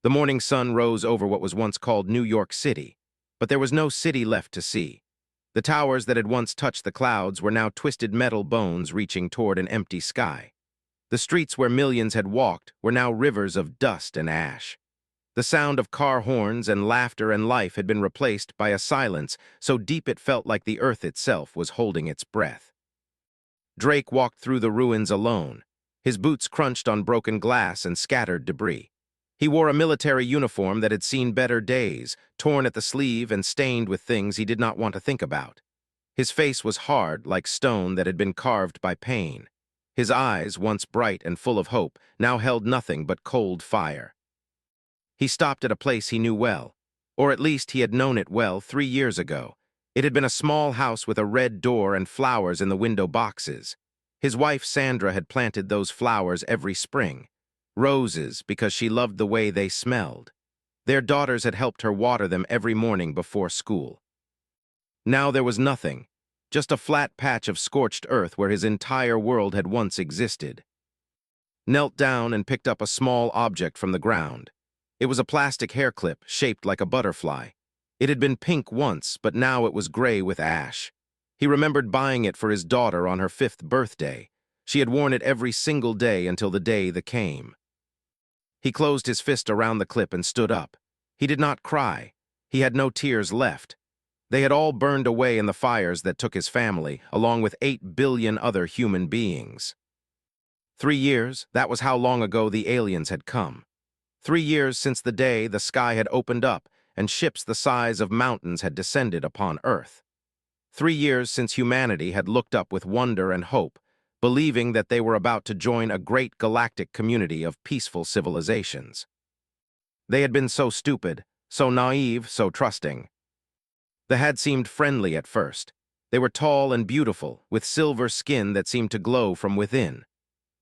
The morning sun rose over what was once called New York City, but there was no city left to see. The towers that had once touched the clouds were now twisted metal bones reaching toward an empty sky. The streets where millions had walked were now rivers of dust and ash. The sound of car horns and laughter and life had been replaced by a silence so deep it felt like the earth itself was holding its breath. Drake walked through the ruins alone. His boots crunched on broken glass and scattered debris. He wore a military uniform that had seen better days, torn at the sleeve and stained with things he did not want to think about. His face was hard, like stone that had been carved by pain. His eyes, once bright and full of hope, now held nothing but cold fire. He stopped at a place he knew well, or at least he had known it well 3 years ago. It had been a small house with a red door and flowers in the window boxes. His wife Sandra had planted those flowers every spring. Roses, because she loved the way they smelled. Their daughters had helped her water them every morning before school. Now there was nothing, just a flat patch of scorched earth where his entire world had once existed. Knelt down and picked up a small object from the ground. It was a plastic hair clip shaped like a butterfly. It had been pink once, but now it was gray with ash. He remembered buying it for his daughter on her 5th birthday. She had worn it every single day until the day that came. He closed his fist around the clip and stood up. He did not cry. He had no tears left. They had all burned away in the fires that took his family, along with 8 billion other human beings. 3 years, that was how long ago the aliens had come. 3 years since the day the sky had opened up and ships the size of mountains had descended upon Earth. 3 years since humanity had looked up with wonder and hope, believing that they were about to join a great galactic community of peaceful civilizations. They had been so stupid, so naive, so trusting. The had seemed friendly at first. They were tall and beautiful, with silver skin that seemed to glow from within.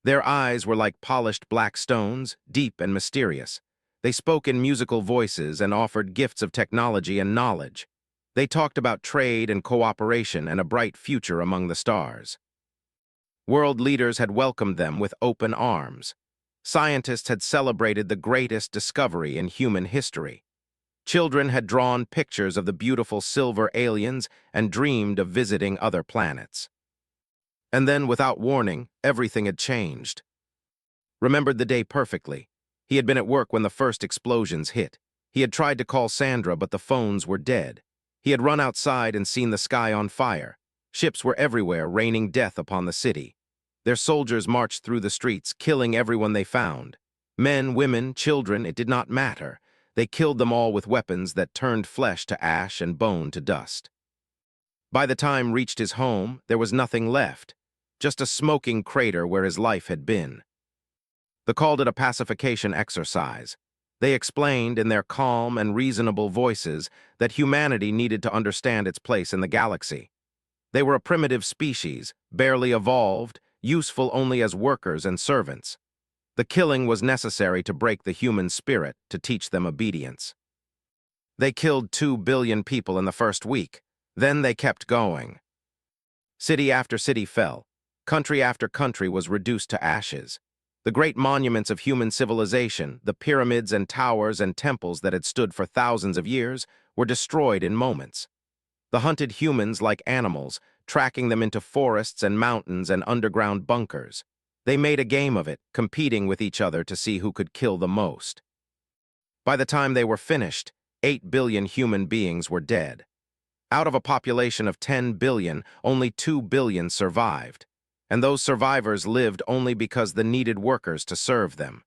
Their eyes were like polished black stones, deep and mysterious. They spoke in musical voices and offered gifts of technology and knowledge. They talked about trade and cooperation and a bright future among the stars. World leaders had welcomed them with open arms. Scientists had celebrated the greatest discovery in human history. Children had drawn pictures of the beautiful silver aliens and dreamed of visiting other planets. And then, without warning, everything had changed. Remembered the day perfectly. He had been at work when the first explosions hit. He had tried to call Sandra, but the phones were dead. He had run outside and seen the sky on fire. Ships were everywhere, raining death upon the city. Their soldiers marched through the streets, killing everyone they found. Men, women, children, it did not matter. They killed them all with weapons that turned flesh to ash and bone to dust. By the time reached his home, there was nothing left. Just a smoking crater where his life had been. They called it a pacification exercise. They explained in their calm and reasonable voices that humanity needed to understand its place in the galaxy. They were a primitive species, barely evolved, useful only as workers and servants. The killing was necessary to break the human spirit, to teach them obedience. They killed 2 billion people in the first week. Then they kept going. City after city fell. Country after country was reduced to ashes. The great monuments of human civilization, the pyramids and towers and temples that had stood for thousands of years, were destroyed in moments. The hunted humans like animals, tracking them into forests and mountains and underground bunkers. They made a game of it, competing with each other to see who could kill the most. By the time they were finished, 8 billion human beings were dead. Out of a population of 10 billion, only 2 billion survived. And those survivors lived only because they needed workers to serve them.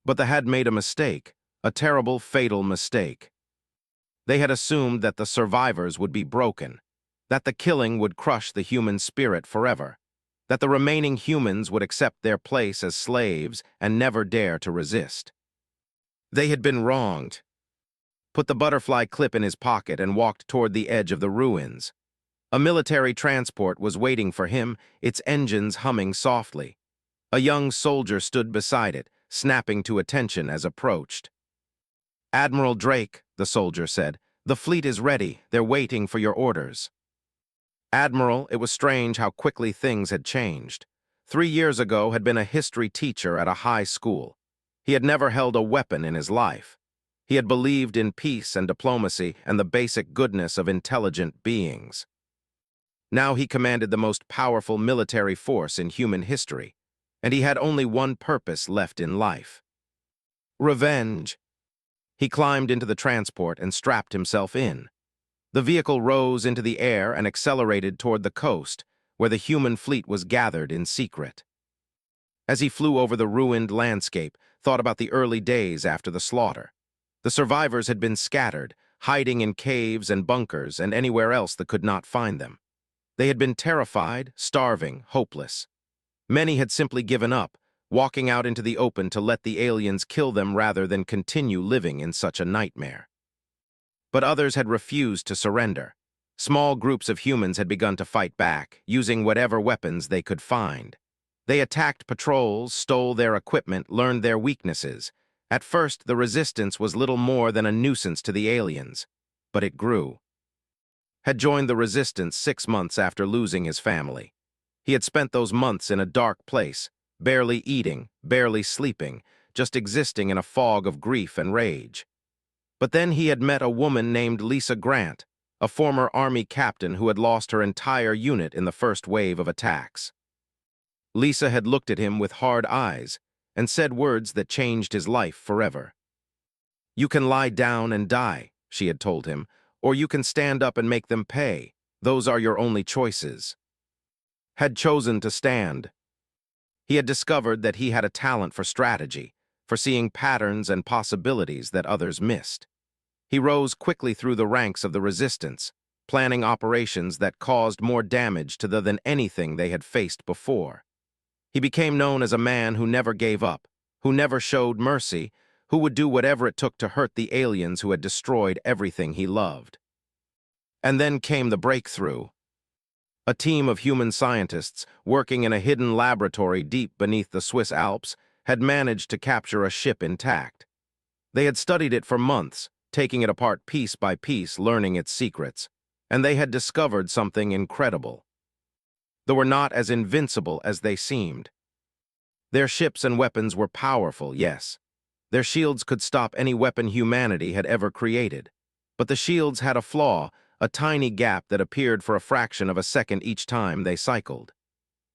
But they had made a mistake, a terrible, fatal mistake. They had assumed that the survivors would be broken, that the killing would crush the human spirit forever, that the remaining humans would accept their place as slaves and never dare to resist. They had been wronged. Put the butterfly clip in his pocket and walked toward the edge of the ruins. A military transport was waiting for him, its engines humming softly. A young soldier stood beside it, snapping to attention as approached. "Admiral Drake," the soldier said, "the fleet is ready. They're waiting for your orders." Admiral, it was strange how quickly things had changed. 3 years ago had been a history teacher at a high school. He had never held a weapon in his life. He had believed in peace and diplomacy and the basic goodness of intelligent beings. Now he commanded the most powerful military force in human history, and he had only one purpose left in life: revenge. He climbed into the transport and strapped himself in. The vehicle rose into the air and accelerated toward the coast, where the human fleet was gathered in secret. As he flew over the ruined landscape, thought about the early days after the slaughter. The survivors had been scattered, hiding in caves and bunkers and anywhere else that could not find them. They had been terrified, starving, hopeless. Many had simply given up, walking out into the open to let the aliens kill them rather than continue living in such a nightmare. But others had refused to surrender. Small groups of humans had begun to fight back, using whatever weapons they could find. They attacked patrols, stole their equipment, learned their weaknesses. At first, the resistance was little more than a nuisance to the aliens, but it grew. Had joined the resistance 6 months after losing his family. He had spent those months in a dark place, barely eating, barely sleeping, just existing in a fog of grief and rage. But then he had met a woman named Lisa Grant, a former Army captain who had lost her entire unit in the first wave of attacks. Lisa had looked at him with hard eyes and said words that changed his life forever. "You can lie down and die," she had told him, "or you can stand up and make them pay. Those are your only choices." Had chosen to stand. He had discovered that he had a talent for strategy, for seeing patterns and possibilities that others missed. He rose quickly through the ranks of the resistance, planning operations that caused more damage to them than anything they had faced before. He became known as a man who never gave up, who never showed mercy, who would do whatever it took to hurt the aliens who had destroyed everything he loved. And then came the breakthrough. A team of human scientists, working in a hidden laboratory deep beneath the Swiss Alps, had managed to capture a ship intact. They had studied it for months, taking it apart piece by piece, learning its secrets, and they had discovered something incredible. They were not as invincible as they seemed. Their ships and weapons were powerful, yes. Their shields could stop any weapon humanity had ever created. But the shields had a flaw, a tiny gap that appeared for a fraction of a second each time they cycled.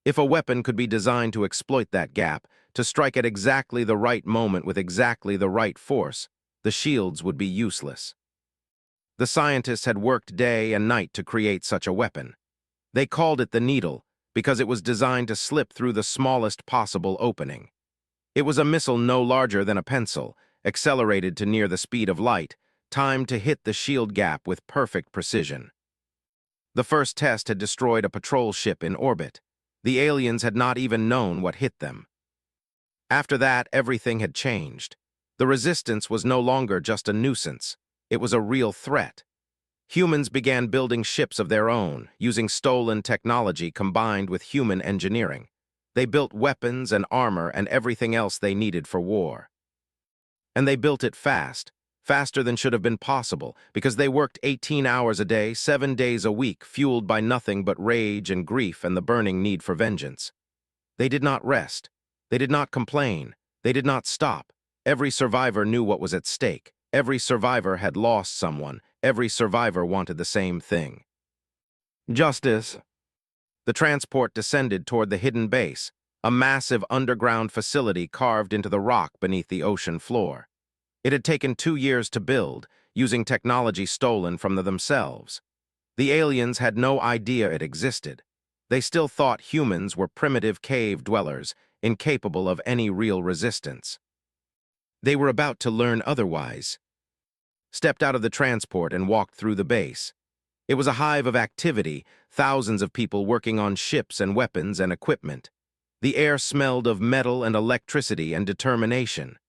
If a weapon could be designed to exploit that gap, to strike at exactly the right moment with exactly the right force, the shields would be useless. The scientists had worked day and night to create such a weapon. They called it the needle because it was designed to slip through the smallest possible opening. It was a missile no larger than a pencil, accelerated to near the speed of light, timed to hit the shield gap with perfect precision. The first test had destroyed a patrol ship in orbit. The aliens had not even known what hit them. After that, everything had changed. The resistance was no longer just a nuisance. It was a real threat. Humans began building ships of their own, using stolen technology combined with human engineering. They built weapons and armor and everything else they needed for war. And they built it fast, faster than should have been possible, because they worked 18 hours a day, 7 days a week, fueled by nothing but rage and grief and the burning need for vengeance. They did not rest. They did not complain. They did not stop. Every survivor knew what was at stake. Every survivor had lost someone. Every survivor wanted the same thing: justice. The transport descended toward the hidden base, a massive underground facility carved into the rock beneath the ocean floor. It had taken 2 years to build, using technology stolen from themselves. The aliens had no idea it existed. They still thought humans were primitive cave dwellers, incapable of any real resistance. They were about to learn otherwise. Stepped out of the transport and walked through the base. It was a hive of activity, thousands of people working on ships and weapons and equipment. The air smelled of metal and electricity and determination.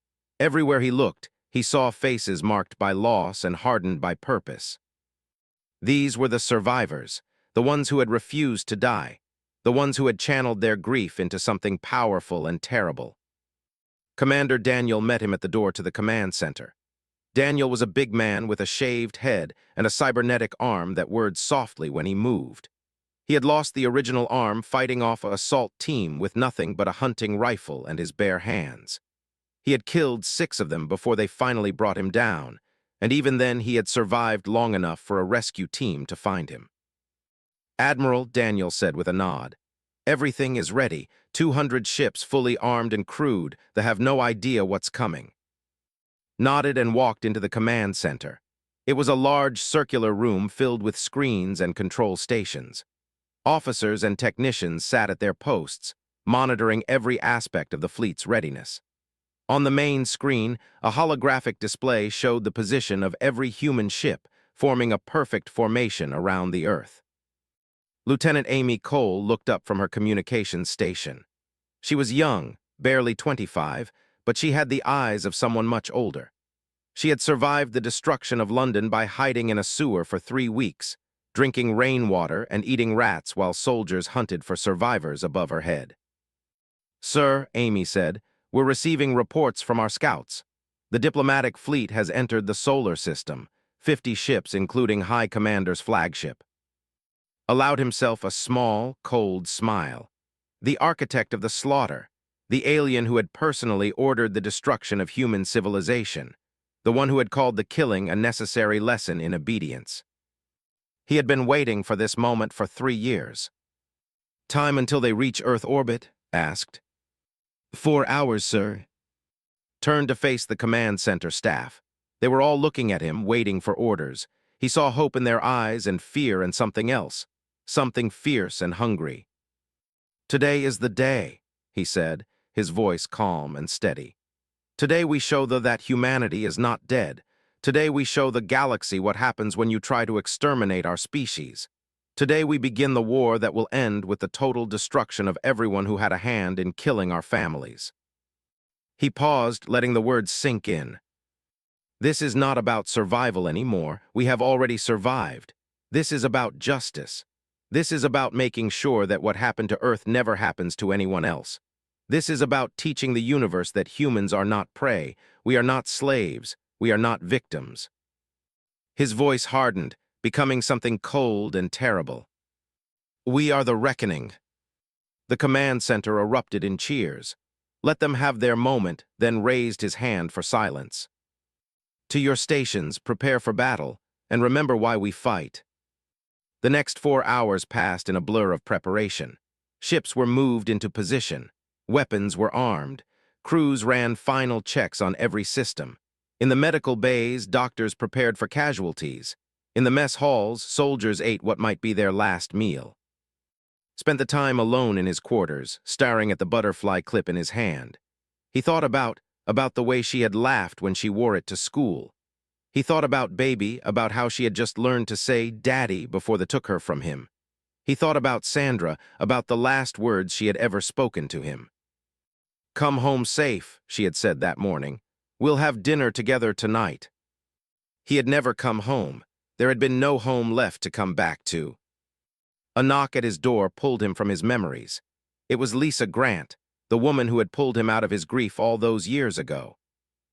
Everywhere he looked, he saw faces marked by loss and hardened by purpose. These were the survivors, the ones who had refused to die, the ones who had channeled their grief into something powerful and terrible. Commander Daniel met him at the door to the command center. Daniel was a big man with a shaved head and a cybernetic arm that whirred softly when he moved. He had lost the original arm fighting off an assault team with nothing but a hunting rifle and his bare hands. He had killed 6 of them before they finally brought him down, and even then he had survived long enough for a rescue team to find him. "Admiral," Daniel said with a nod, "everything is ready. 200 ships fully armed and crewed that have no idea what's coming." Nodded and walked into the command center. It was a large circular room filled with screens and control stations. Officers and technicians sat at their posts, monitoring every aspect of the fleet's readiness. On the main screen, a holographic display showed the position of every human ship, forming a perfect formation around the Earth. Lieutenant Amy Cole looked up from her communications station. She was young, barely 25, but she had the eyes of someone much older. She had survived the destruction of London by hiding in a sewer for 3 weeks, drinking rainwater and eating rats while soldiers hunted for survivors above her head. "Sir," Amy said, "we're receiving reports from our scouts. The diplomatic fleet has entered the solar system, 50 ships including High Commander's flagship." Allowed himself a small, cold smile. The architect of the slaughter, the alien who had personally ordered the destruction of human civilization, the one who had called the killing a necessary lesson in obedience. He had been waiting for this moment for 3 years. "Time until they reach Earth orbit?" asked. 4 hours, sir." Turned to face the command center staff. They were all looking at him, waiting for orders. He saw hope in their eyes and fear in something else, something fierce and hungry. "Today is the day," he said, his voice calm and steady. "Today we show that humanity is not dead. Today we show the galaxy what happens when you try to exterminate our species. Today we begin the war that will end with the total destruction of everyone who had a hand in killing our families." He paused, letting the words sink in. "This is not about survival anymore. We have already survived. This is about justice. This is about making sure that what happened to Earth never happens to anyone else. This is about teaching the universe that humans are not prey. We are not slaves. We are not victims." His voice hardened, becoming something cold and terrible. "We are the reckoning." The command center erupted in cheers. Let them have their moment, then raised his hand for silence. "To your stations, prepare for battle, and remember why we fight." The next 4 hours passed in a blur of preparation. Ships were moved into position. Weapons were armed. Crews ran final checks on every system. In the medical bays, doctors prepared for casualties. In the mess halls, soldiers ate what might be their last meal. Spent the time alone in his quarters, staring at the butterfly clip in his hand. He thought about the way she had laughed when she wore it to school. He thought about Baby, about how she had just learned to say Daddy before they took her from him. He thought about Sandra, about the last words she had ever spoken to him. "Come home safe," she had said that morning. "We'll have dinner together tonight." He had never come home. There had been no home left to come back to. A knock at his door pulled him from his memories. It was Lisa Grant, the woman who had pulled him out of his grief all those years ago.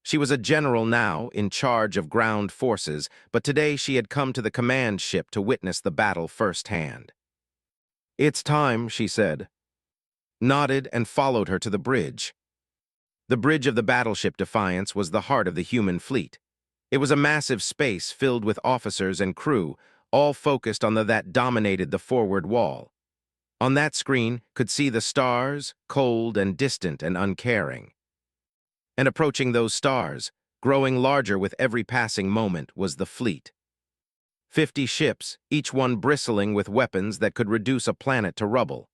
She was a general now, in charge of ground forces, but today she had come to the command ship to witness the battle firsthand. "It's time," she said. Nodded and followed her to the bridge. The bridge of the battleship Defiance was the heart of the human fleet. It was a massive space filled with officers and crew, all focused on that dominated the forward wall. On that screen could see the stars, cold and distant and uncaring. And approaching those stars, growing larger with every passing moment, was the fleet. 50 ships, each one bristling with weapons that could reduce a planet to rubble.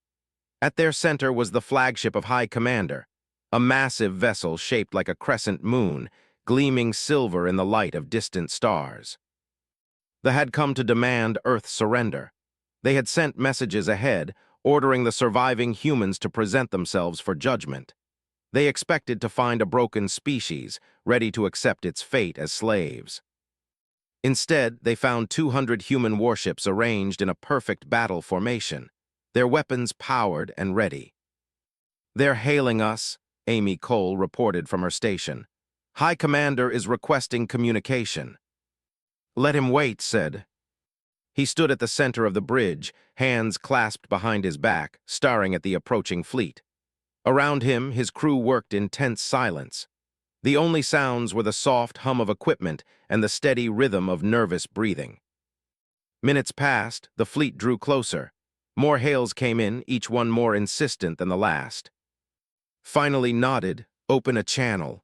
At their center was the flagship of High Commander, a massive vessel shaped like a crescent moon, gleaming silver in the light of distant stars. They had come to demand Earth's surrender. They had sent messages ahead, ordering the surviving humans to present themselves for judgment. They expected to find a broken species, ready to accept its fate as slaves. Instead, they found 200 human warships arranged in a perfect battle formation, their weapons powered and ready. "They're hailing us," Amy Cole reported from her station. "High Commander is requesting communication." "Let him wait," said. He stood at the center of the bridge, hands clasped behind his back, staring at the approaching fleet. Around him, his crew worked in tense silence. The only sounds were the soft hum of equipment and the steady rhythm of nervous breathing. Minutes passed, the fleet drew closer. More hails came in, each one more insistent than the last. Finally nodded, "Open a channel."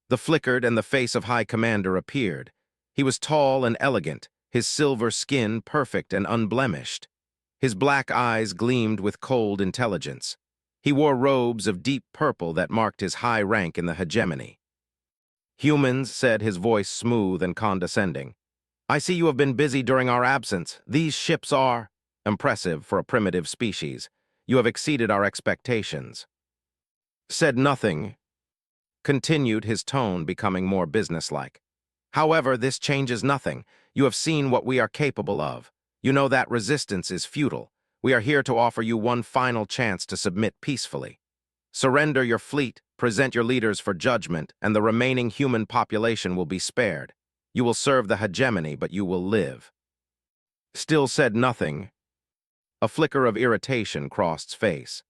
The flickered and the face of High Commander appeared. He was tall and elegant, his silver skin perfect and unblemished. His black eyes gleamed with cold intelligence. He wore robes of deep purple that marked his high rank in the hegemony. "Humans," said, his voice smooth and condescending, "I see you have been busy during our absence. These ships are impressive for a primitive species. You have exceeded our expectations." Said nothing, continued, his tone becoming more businesslike. "However, this changes nothing. You have seen what we are capable of. You know that resistance is futile. We are here to offer you one final chance to submit peacefully. Surrender your fleet, present your leaders for judgment, and the remaining human population will be spared. You will serve the hegemony, but you will live." Still said nothing. A flicker of irritation crossed his face.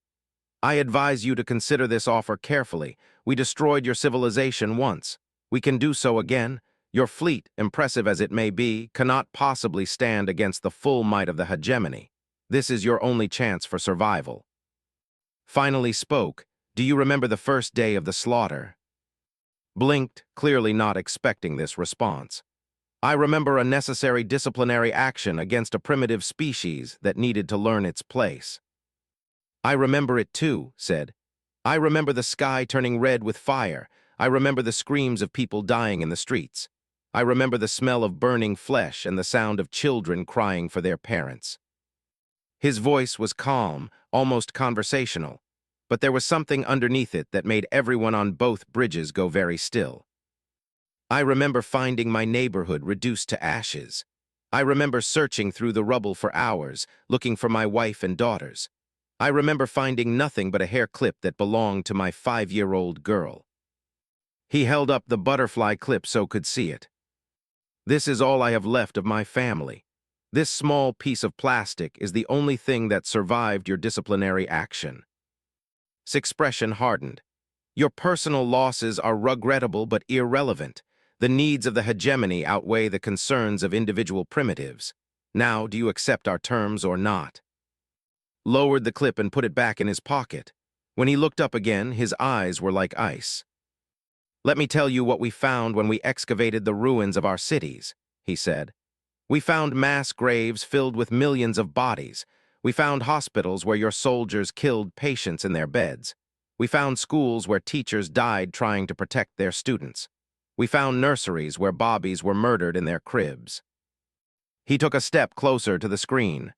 "I advise you to consider this offer carefully. We destroyed your civilization once. We can do so again. Your fleet, impressive as it may be, cannot possibly stand against the full might of the hegemony. This is your only chance for survival." Finally spoke, "Do you remember the first day of the slaughter?" Blinked, clearly not expecting this response. "I remember a necessary disciplinary action against a primitive species that needed to learn its place." "I remember it too," said. "I remember the sky turning red with fire. I remember the screams of people dying in the streets. I remember the smell of burning flesh and the sound of children crying for their parents." His voice was calm, almost conversational, but there was something underneath it that made everyone on both bridges go very still. "I remember finding my neighborhood reduced to ashes. I remember searching through the rubble for hours, looking for my wife and daughters. I remember finding nothing but a hair clip that belonged to my 5-year-old girl." He held up the butterfly clip so could see it. "This is all I have left of my family. This small piece of plastic is the only thing that survived your disciplinary action." His expression hardened. "Your personal losses are regrettable but irrelevant. The needs of the hegemony outweigh the concerns of individual primitives. Now, do you accept our terms or not?" Lowered the clip and put it back in his pocket. When he looked up again, his eyes were like ice. "Let me tell you what we found when we excavated the ruins of our cities," he said. "We found mass graves filled with millions of bodies. We found hospitals where your soldiers killed patients in their beds. We found schools where teachers died trying to protect their students. We found nurseries where bobbies were murdered in their cribs." He took a step closer to the screen.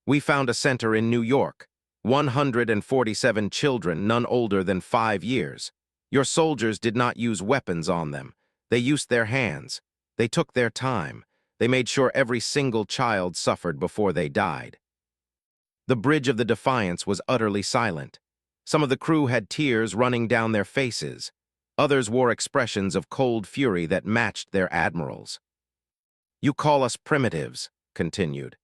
"We found a center in New York. 147 children, none older than 5 years. Your soldiers did not use weapons on them. They used their hands. They took their time. They made sure every single child suffered before they died." The bridge of the Defiance was utterly silent. Some of the crew had tears running down their faces. Others wore expressions of cold fury that matched their admirals. "You call us primitives," continued.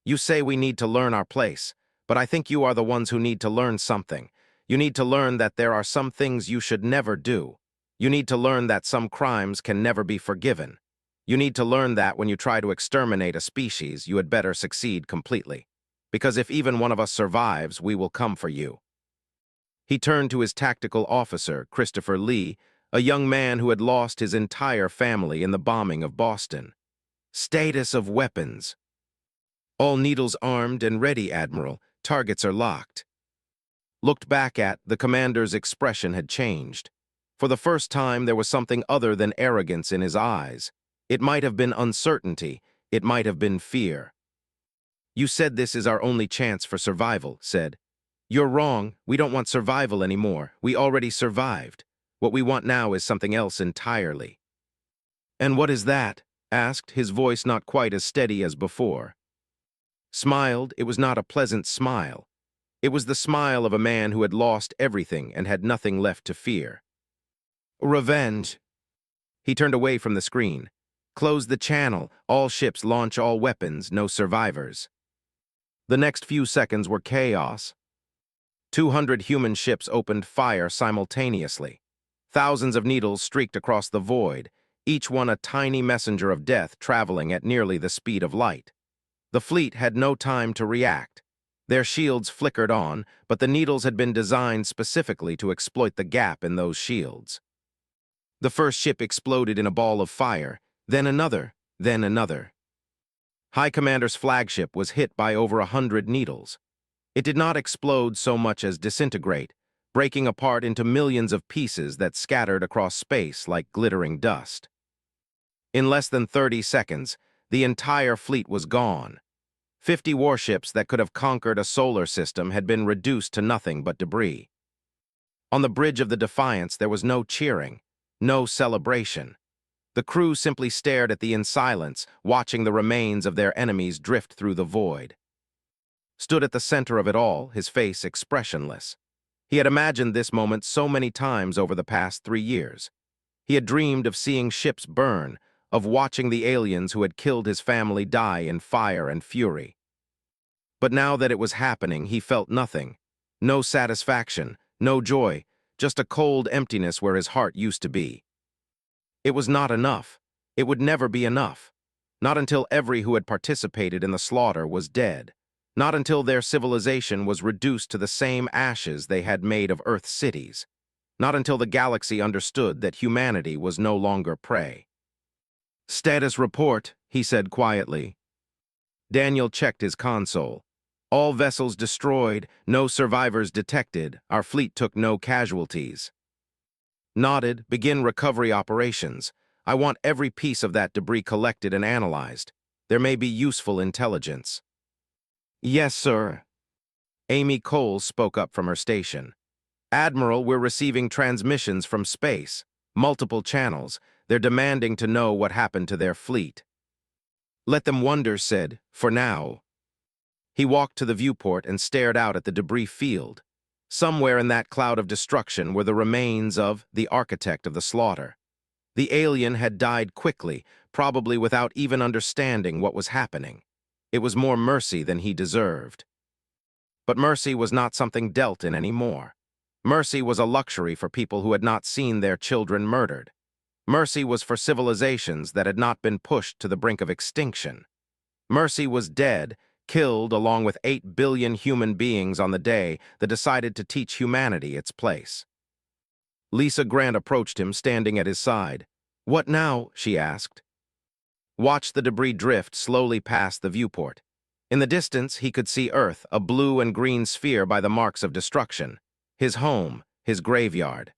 "You say we need to learn our place, but I think you are the ones who need to learn something. You need to learn that there are some things you should never do. You need to learn that some crimes can never be forgiven. You need to learn that when you try to exterminate a species, you had better succeed completely. Because if even one of us survives, we will come for you." He turned to his tactical officer, Christopher Lee, a young man who had lost his entire family in the bombing of Boston. "Status of weapons." "All needles armed and ready, Admiral. Targets are locked." Looked back at, the commander's expression had changed. For the first time, there was something other than arrogance in his eyes. It might have been uncertainty. It might have been fear. "You said this is our only chance for survival," said. "You're wrong. We don't want survival anymore. We already survived. What we want now is something else entirely." "And what is that?" asked, his voice not quite as steady as before. Smiled. It was not a pleasant smile. It was the smile of a man who had lost everything and had nothing left to fear. "Revenge." He turned away from the screen. "Close the channel. All ships launch all weapons. No survivors." The next few seconds were chaos. 200 human ships opened fire simultaneously. Thousands of needles streaked across the void, each one a tiny messenger of death traveling at nearly the speed of light. The fleet had no time to react. Their shields flickered on, but the needles had been designed specifically to exploit the gap in those shields. The first ship exploded in a ball of fire, then another, then another. High Commander's flagship was hit by over 100 needles. It did not explode so much as disintegrate, breaking apart into millions of pieces that scattered across space like glittering dust. In less than 30 seconds, the entire fleet was gone. 50 warships that could have conquered a solar system had been reduced to nothing but debris. On the bridge of the Defiance, there was no cheering, no celebration. The crew simply stared at the in silence, watching the remains of their enemies drift through the void. Stood at the center of it all, his face expressionless. He had imagined this moment so many times over the past 3 years. He had dreamed of seeing ships burn, of watching the aliens who had killed his family die in fire and fury. But now that it was happening, he felt nothing. No satisfaction, no joy, just a cold emptiness where his heart used to be. It was not enough. It would never be enough. Not until every who had participated in the slaughter was dead. Not until their civilization was reduced to the same ashes they had made of Earth's cities. Not until the galaxy understood that humanity was no longer prey. "Status report," he said quietly. Daniel checked his console. "All vessels destroyed, no survivors detected, our fleet took no casualties." Nodded. "Begin recovery operations. I want every piece of that debris collected and analyzed. There may be useful intelligence." "Yes, sir." Amy Coles spoke up from her station. "Admiral, we're receiving transmissions from space. Multiple channels. They're demanding to know what happened to their fleet." "Let them wonder," said, "for now." He walked to the viewport and stared out at the debris field. Somewhere in that cloud of destruction were the remains of the architect of the slaughter. The alien had died quickly, probably without even understanding what was happening. It was more mercy than he deserved. But mercy was not something dealt in anymore. Mercy was a luxury for people who had not seen their children murdered. Mercy was for civilizations that had not been pushed to the brink of extinction. Mercy was dead, killed along with 8 billion human beings on the day that decided to teach humanity its place. Lisa Grant approached him, standing at his side. "What now?" she asked. Watched the debris drift slowly past the viewport. In the distance, he could see Earth, a blue and green sphere by the marks of destruction. His home, his graveyard.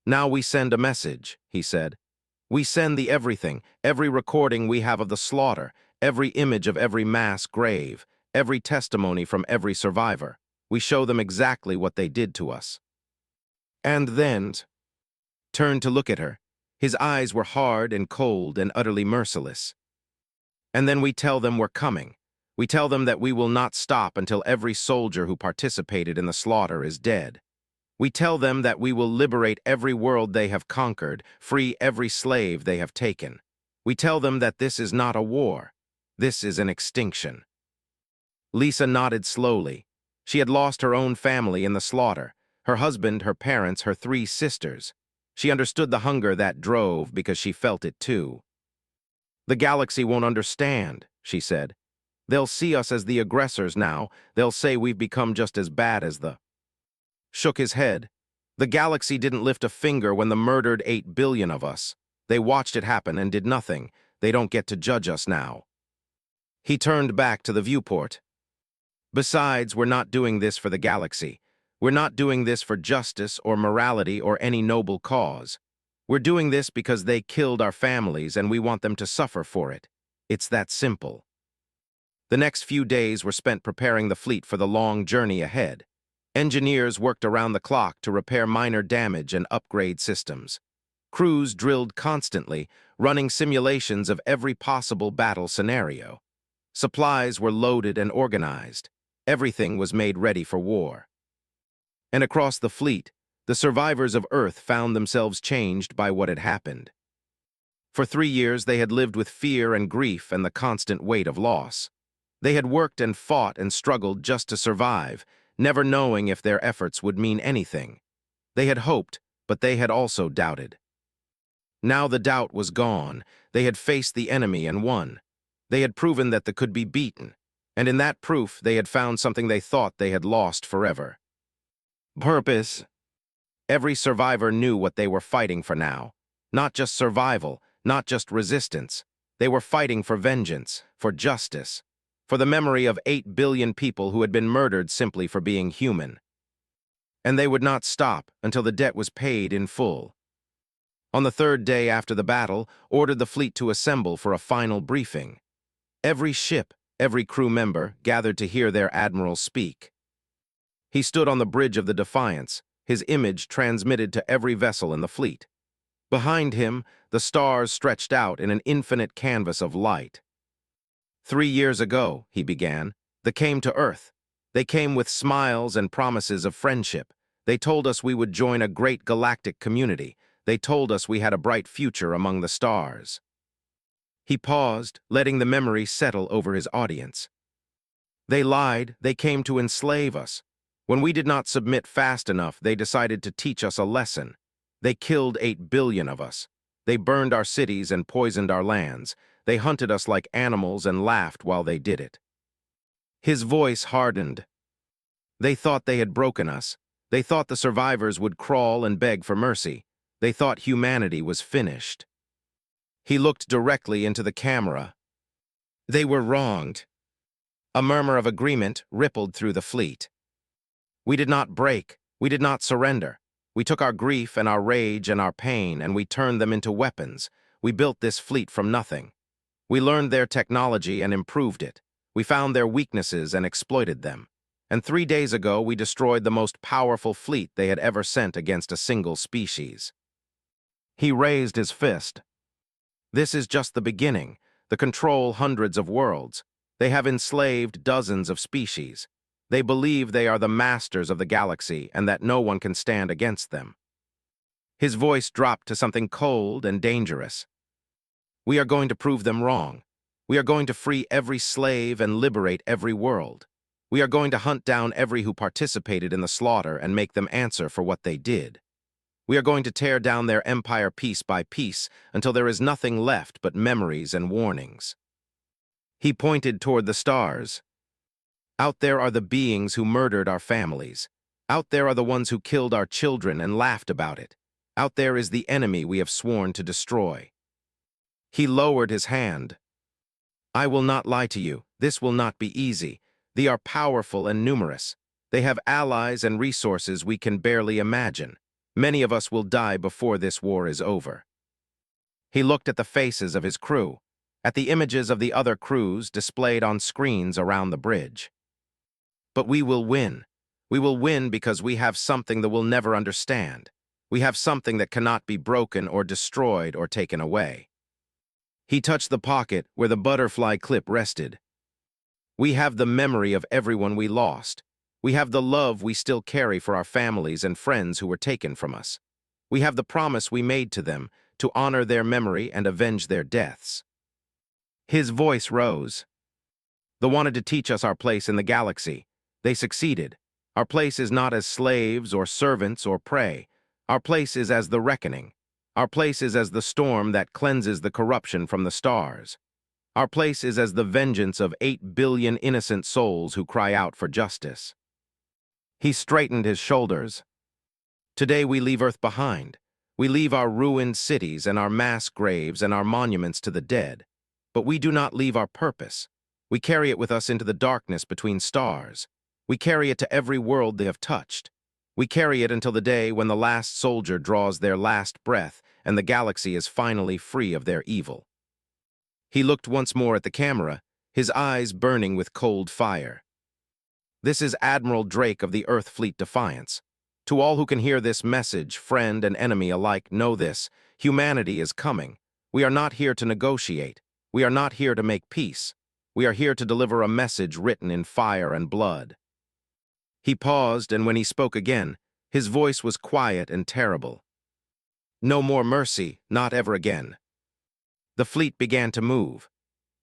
"Now we send a message," he said. "We send the everything, every recording we have of the slaughter, every image of every mass grave, every testimony from every survivor. We show them exactly what they did to us." And then turned to look at her. His eyes were hard and cold and utterly merciless. "And then we tell them we're coming. We tell them that we will not stop until every soldier who participated in the slaughter is dead. We tell them that we will liberate every world they have conquered, free every slave they have taken. We tell them that this is not a war. This is an extinction." Lisa nodded slowly. She had lost her own family in the slaughter, her husband, her parents, her 3 sisters. She understood the hunger that drove because she felt it too. "The galaxy won't understand," she said. "They'll see us as the aggressors now. They'll say we've become just as bad as the..." Shook his head. "The galaxy didn't lift a finger when the murdered 8 billion of us. They watched it happen and did nothing. They don't get to judge us now." He turned back to the viewport. "Besides, we're not doing this for the galaxy. We're not doing this for justice or morality or any noble cause. We're doing this because they killed our families and we want them to suffer for it. It's that simple." The next few days were spent preparing the fleet for the long journey ahead. Engineers worked around the clock to repair minor damage and upgrade systems. Crews drilled constantly, running simulations of every possible battle scenario. Supplies were loaded and organized. Everything was made ready for war. And across the fleet, the survivors of Earth found themselves changed by what had happened. For 3 years, they had lived with fear and grief and the constant weight of loss. They had worked and fought and struggled just to survive, never knowing if their efforts would mean anything. They had hoped, but they had also doubted. Now the doubt was gone. They had faced the enemy and won. They had proven that they could be beaten, and in that proof they had found something they thought they had lost forever. Purpose. Every survivor knew what they were fighting for now. Not just survival, not just resistance. They were fighting for vengeance, for justice, for the memory of 8 billion people who had been murdered simply for being human. And they would not stop until the debt was paid in full. On the third day after the battle, ordered the fleet to assemble for a final briefing. Every ship, every crew member gathered to hear their admiral speak. He stood on the bridge of the Defiance, his image transmitted to every vessel in the fleet. Behind him, the stars stretched out in an infinite canvas of light. 3 years ago, he began, they came to Earth. They came with smiles and promises of friendship. They told us we would join a great galactic community. They told us we had a bright future among the stars. He paused, letting the memory settle over his audience. They lied. They came to enslave us. When we did not submit fast enough, they decided to teach us a lesson. They killed 8 billion of us. They burned our cities and poisoned our lands. They hunted us like animals and laughed while they did it. His voice hardened. They thought they had broken us. They thought the survivors would crawl and beg for mercy. They thought humanity was finished. He looked directly into the camera. They were wronged. A murmur of agreement rippled through the fleet. We did not break. We did not surrender. We took our grief and our rage and our pain and we turned them into weapons. We built this fleet from nothing. We learned their technology and improved it. We found their weaknesses and exploited them. And 3 days ago, we destroyed the most powerful fleet they had ever sent against a single species. He raised his fist. This is just the beginning. They control hundreds of worlds. They have enslaved dozens of species. They believe they are the masters of the galaxy and that no one can stand against them. His voice dropped to something cold and dangerous. We are going to prove them wrong. We are going to free every slave and liberate every world. We are going to hunt down every who participated in the slaughter and make them answer for what they did. We are going to tear down their empire piece by piece until there is nothing left but memories and warnings. He pointed toward the stars. Out there are the beings who murdered our families. Out there are the ones who killed our children and laughed about it. Out there is the enemy we have sworn to destroy. He lowered his hand. I will not lie to you. This will not be easy. They are powerful and numerous. They have allies and resources we can barely imagine. Many of us will die before this war is over. He looked at the faces of his crew, at the images of the other crews displayed on screens around the bridge. But we will win. We will win because we have something that we'll never understand. We have something that cannot be broken or destroyed or taken away. He touched the pocket where the butterfly clip rested. We have the memory of everyone we lost. We have the love we still carry for our families and friends who were taken from us. We have the promise we made to them to honor their memory and avenge their deaths. His voice rose. They wanted to teach us our place in the galaxy. They succeeded. Our place is not as slaves or servants or prey. Our place is as the reckoning. Our place is as the storm that cleanses the corruption from the stars. Our place is as the vengeance of 8 billion innocent souls who cry out for justice. He straightened his shoulders. Today we leave Earth behind. We leave our ruined cities and our mass graves and our monuments to the dead. But we do not leave our purpose. We carry it with us into the darkness between stars. We carry it to every world they have touched. We carry it until the day when the last soldier draws their last breath and the galaxy is finally free of their evil. He looked once more at the camera, his eyes burning with cold fire. This is Admiral Drake of the Earth Fleet Defiance. To all who can hear this message, friend and enemy alike, know this: humanity is coming. We are not here to negotiate. We are not here to make peace. We are here to deliver a message written in fire and blood. He paused, and when he spoke again, his voice was quiet and terrible. No more mercy, not ever again. The fleet began to move.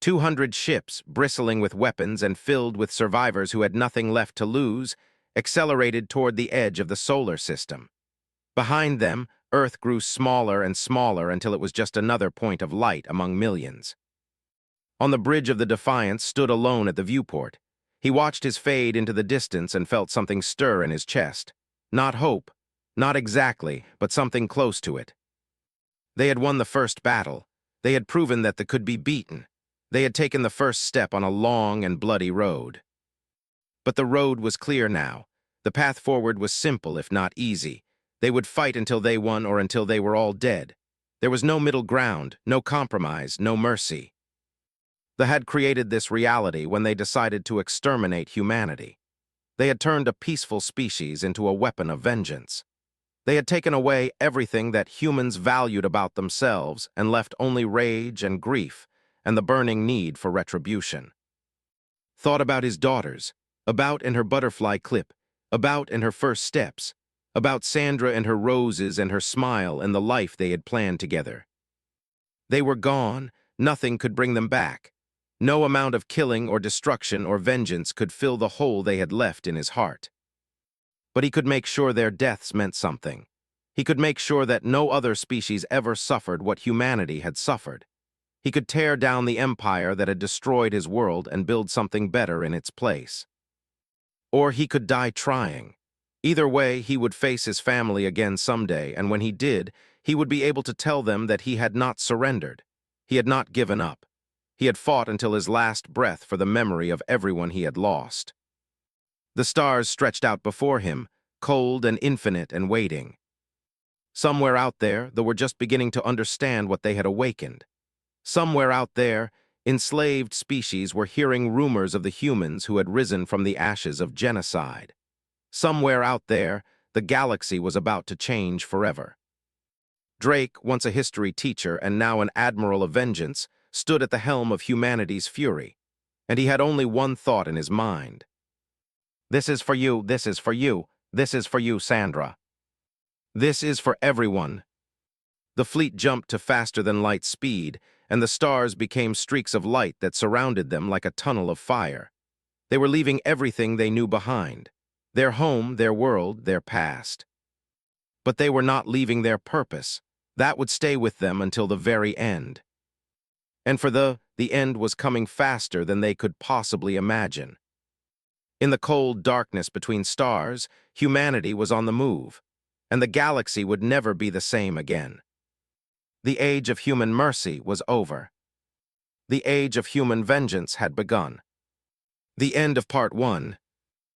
200 ships, bristling with weapons and filled with survivors who had nothing left to lose, accelerated toward the edge of the solar system. Behind them, Earth grew smaller and smaller until it was just another point of light among millions. On the bridge of the Defiance stood alone at the viewport. He watched his fade into the distance and felt something stir in his chest. Not hope, not exactly, but something close to it. They had won the first battle. They had proven that they could be beaten. They had taken the first step on a long and bloody road. But the road was clear now. The path forward was simple, if not easy. They would fight until they won or until they were all dead. There was no middle ground, no compromise, no mercy. They had created this reality when they decided to exterminate humanity. They had turned a peaceful species into a weapon of vengeance. They had taken away everything that humans valued about themselves and left only rage and grief and the burning need for retribution. Thought about his daughters, about in her butterfly clip, about in her first steps, about Sandra and her roses and her smile and the life they had planned together. They were gone, nothing could bring them back. No amount of killing or destruction or vengeance could fill the hole they had left in his heart. But he could make sure their deaths meant something. He could make sure that no other species ever suffered what humanity had suffered. He could tear down the empire that had destroyed his world and build something better in its place. Or he could die trying. Either way, he would face his family again someday, and when he did, he would be able to tell them that he had not surrendered. He had not given up. He had fought until his last breath for the memory of everyone he had lost. The stars stretched out before him, cold and infinite and waiting. Somewhere out there, they were just beginning to understand what they had awakened. Somewhere out there, enslaved species were hearing rumors of the humans who had risen from the ashes of genocide. Somewhere out there, the galaxy was about to change forever. Drake, once a history teacher and now an admiral of vengeance, stood at the helm of humanity's fury, and he had only one thought in his mind. This is for you, this is for you, this is for you, Sandra. This is for everyone. The fleet jumped to faster-than-light speed, and the stars became streaks of light that surrounded them like a tunnel of fire. They were leaving everything they knew behind, their home, their world, their past. But they were not leaving their purpose. That would stay with them until the very end. And for the end was coming faster than they could possibly imagine. In the cold darkness between stars, humanity was on the move, and the galaxy would never be the same again. The age of human mercy was over. The age of human vengeance had begun. The end of Part 1.